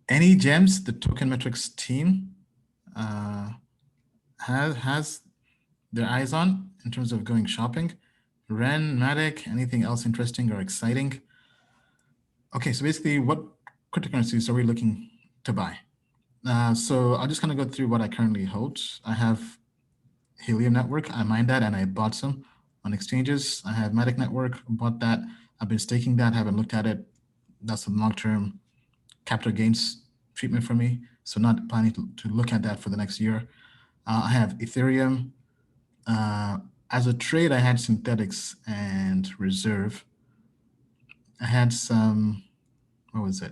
Any gems the Token Metrics team uh, has their eyes on in terms of going shopping? Ren, Matic, anything else interesting or exciting? Okay, so basically, what cryptocurrencies are we looking to buy? So I'll just kind of go through what I currently hold. I have Helium Network. I mined that and I bought some on exchanges. I have Matic Network, bought that. I've been staking that, haven't looked at it. That's a long-term capital gains treatment for me. So not planning to look at that for the next year. I have Ethereum. As a trade, I had Synthetics and Reserve. I had some, what was it?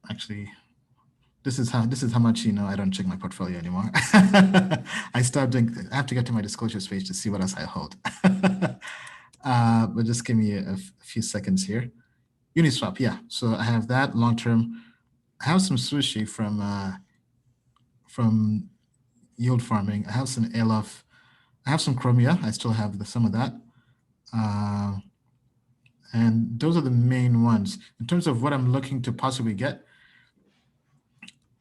Actually, this is how much I don't check my portfolio anymore. I have to get to my disclosures page to see what else I hold. But just give me a few seconds here. Uniswap, yeah. So I have that long term. I have some sushi from yield farming. I have some Alof. I have some Chromia. I still have some of that. And those are the main ones. In terms of what I'm looking to possibly get,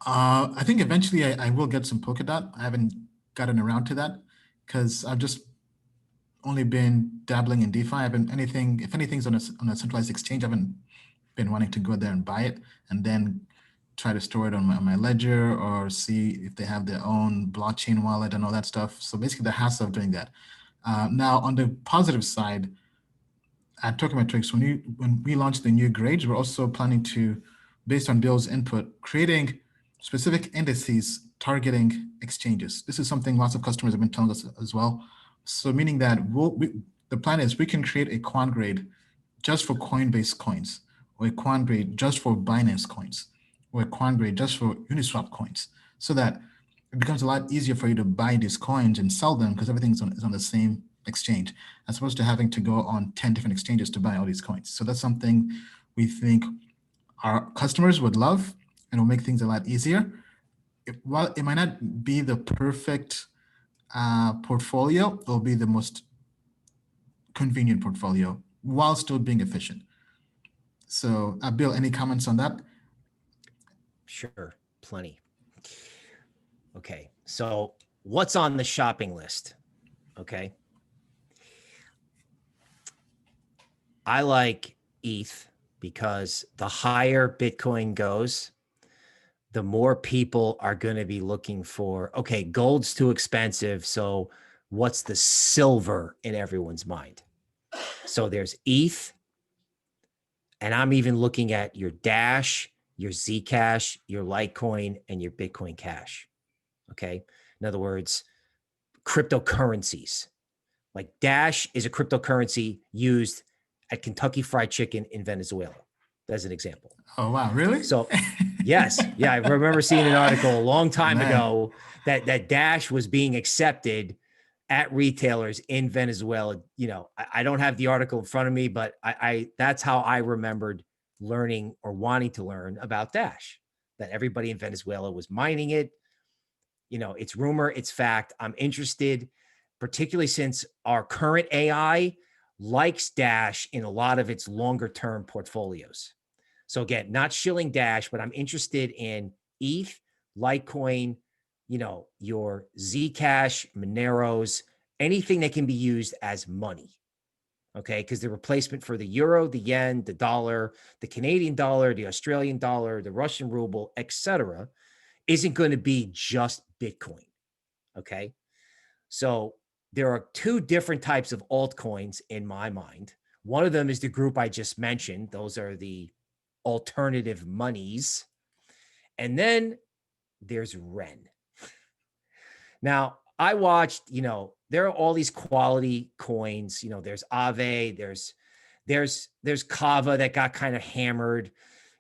I think eventually I will get some Polkadot. I haven't gotten around to that because I've just only been dabbling in DeFi. If anything's on a centralized exchange, I haven't been wanting to go there and buy it and then try to store it on my ledger or see if they have their own blockchain wallet and all that stuff. So basically the hassle of doing that. Now on the positive side, at Token Metrics, when we launched the new grades, we're also planning to, based on Bill's input, creating specific indices targeting exchanges. This is something lots of customers have been telling us as well. So meaning that the plan is we can create a quant grade just for Coinbase coins, or a quant grade just for Binance coins, or a quant grade just for Uniswap coins, so that it becomes a lot easier for you to buy these coins and sell them because everything is on the same exchange, as opposed to having to go on 10 different exchanges to buy all these coins. So that's something we think our customers would love and will make things a lot easier. While it might not be the perfect portfolio, it will be the most convenient portfolio while still being efficient. So Bill, any comments on that? Sure, plenty. Okay, so what's on the shopping list? Okay. I like ETH because the higher Bitcoin goes, the more people are going to be looking for, okay, gold's too expensive. So what's the silver in everyone's mind? So there's ETH. And I'm even looking at your Dash, your Zcash, your Litecoin, and your Bitcoin Cash. Okay. In other words, cryptocurrencies. Like Dash is a cryptocurrency used at Kentucky Fried Chicken in Venezuela, as an example. Oh, wow. Really? So yes. Yeah. I remember seeing an article a long time ago that Dash was being accepted at retailers in Venezuela. I don't have the article in front of me, but that's how I remembered learning or wanting to learn about Dash, that everybody in Venezuela was mining it. It's rumor, it's fact. I'm interested, particularly since our current AI likes Dash in a lot of its longer term portfolios. So again, not shilling Dash, but I'm interested in ETH, Litecoin, your Zcash, Moneros, anything that can be used as money. Okay, because the replacement for the euro, the yen, the dollar, the Canadian dollar, the Australian dollar, the Russian ruble, etc., isn't going to be just Bitcoin. Okay, so there are two different types of altcoins in my mind. One of them is the group I just mentioned. Those are the alternative monies. And then there's Ren. Now, I watched, there are all these quality coins. There's Aave, there's Kava that got kind of hammered.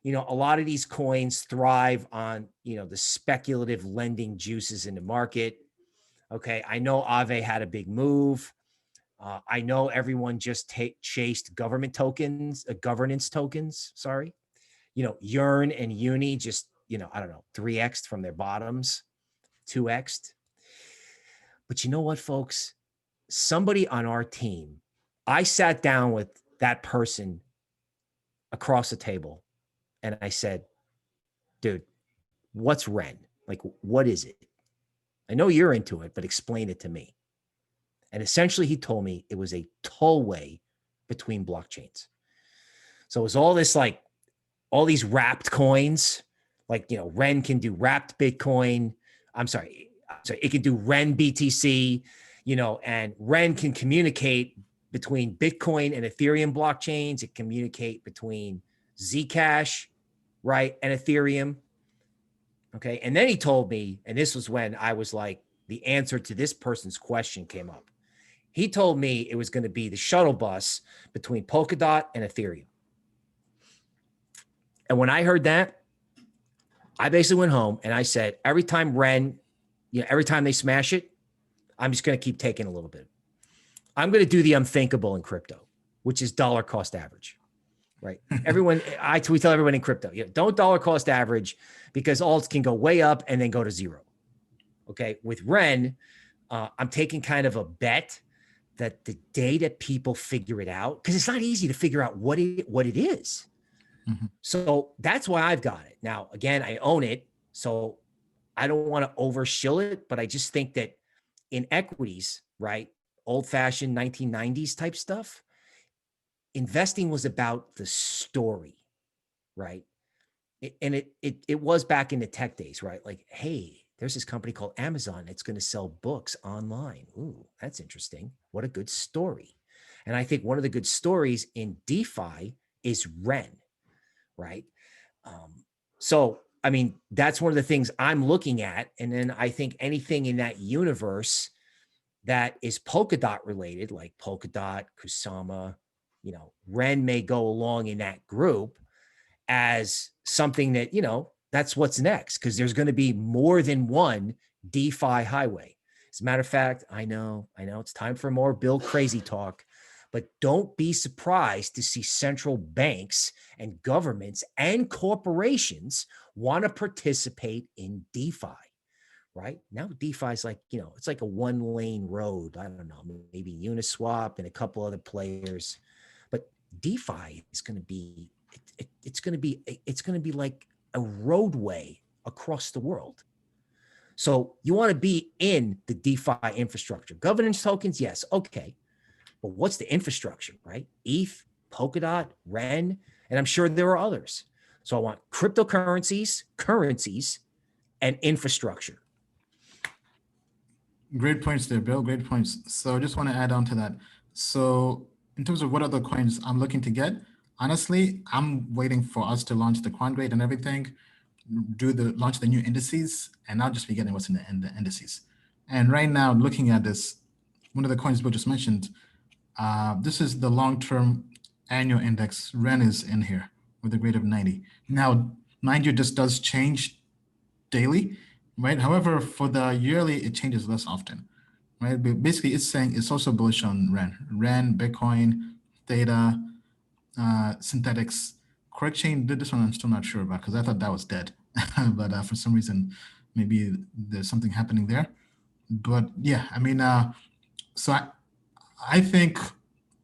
A lot of these coins thrive on, the speculative lending juices in the market. Okay, I know Aave had a big move. I know everyone just chased governance tokens. Sorry. Yearn and Uni just, I don't know, 3x'd from their bottoms, 2x'd. But you know what, folks? Somebody on our team, I sat down with that person across the table and I said, dude, what's Ren? Like, what is it? I know you're into it, but explain it to me. And essentially, he told me it was a tollway between blockchains. So it was all this, like, all these wrapped coins, like, Ren can do wrapped Bitcoin. I'm sorry, it can do Ren BTC, and Ren can communicate between Bitcoin and Ethereum blockchains. It communicate between Zcash, right, and Ethereum. Okay. And then he told me, and this was when I was like, the answer to this person's question came up. He told me it was going to be the shuttle bus between Polkadot and Ethereum. And when I heard that, I basically went home and I said, every time every time they smash it, I'm just going to keep taking a little bit. I'm going to do the unthinkable in crypto, which is dollar cost average, right? We tell everyone in crypto, don't dollar cost average, because alts can go way up and then go to zero. Okay. With Ren, I'm taking kind of a bet that the day that people figure it out, because it's not easy to figure out what it is. Mm-hmm. So that's why I've got it. Now, again, I own it, so I don't want to overshill it, but I just think that in equities, right, old-fashioned 1990s type stuff, investing was about the story, right? It was back in the tech days, right? Like, hey, there's this company called Amazon that's going to sell books online. Ooh, that's interesting. What a good story. And I think one of the good stories in DeFi is Ren, right? So, I mean, that's one of the things I'm looking at. And then I think anything in that universe that is Polkadot related, like Polkadot, Kusama, Ren may go along in that group as something that, that's what's next, because there's going to be more than one DeFi highway. As a matter of fact, I know it's time for more Bill Crazy talk, but don't be surprised to see central banks and governments and corporations want to participate in DeFi, right? Now DeFi is like, it's like a 1-lane road. I don't know, maybe Uniswap and a couple other players, but DeFi is going to be, it's going to be like a roadway across the world. So you want to be in the DeFi infrastructure. Governance tokens, yes, okay. But what's the infrastructure, right? ETH, Polkadot, Ren, and I'm sure there are others. So I want cryptocurrencies, currencies, and infrastructure. Great points there, Bill. Great points. So I just want to add on to that. So in terms of what other coins I'm looking to get, honestly, I'm waiting for us to launch the quant grade and everything, launch the new indices, and I'll just be getting what's in the indices. And right now, looking at this, one of the coins Bill just mentioned, this is the long-term annual index. Ren is in here with a grade of 90. Now, mind you, this does change daily, right? However, for the yearly, it changes less often, right? But basically, it's saying it's also bullish on Ren, Bitcoin, Theta, synthetics. Correct chain did this one, I'm still not sure about, because I thought that was dead. But for some reason, maybe there's something happening there. But yeah, I mean, so I think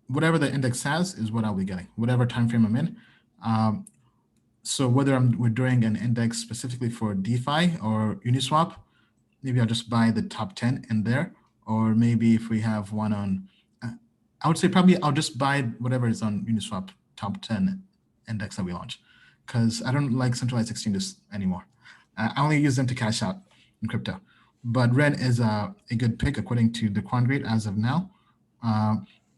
whatever the index has is what I'll be getting, whatever time frame I'm in. So whether we're doing an index specifically for DeFi or Uniswap, maybe I'll just buy the top 10 in there. Or maybe if we have one on, I would say probably I'll just buy whatever is on Uniswap top 10 index that we launch, because I don't like centralized exchanges anymore. I only use them to cash out in crypto. But Ren is a good pick according to the quant grade as of now.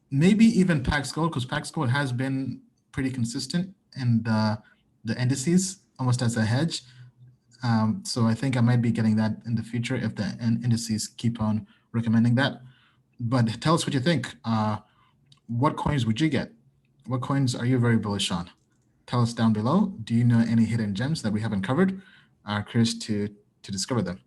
Maybe even Pax Gold, because Pax Gold has been pretty consistent in the indices, almost as a hedge. So I think I might be getting that in the future if the indices keep on recommending that. But tell us what you think. What coins would you get? What coins are you very bullish on? Tell us down below. Do you know any hidden gems that we haven't covered? Curious to discover them.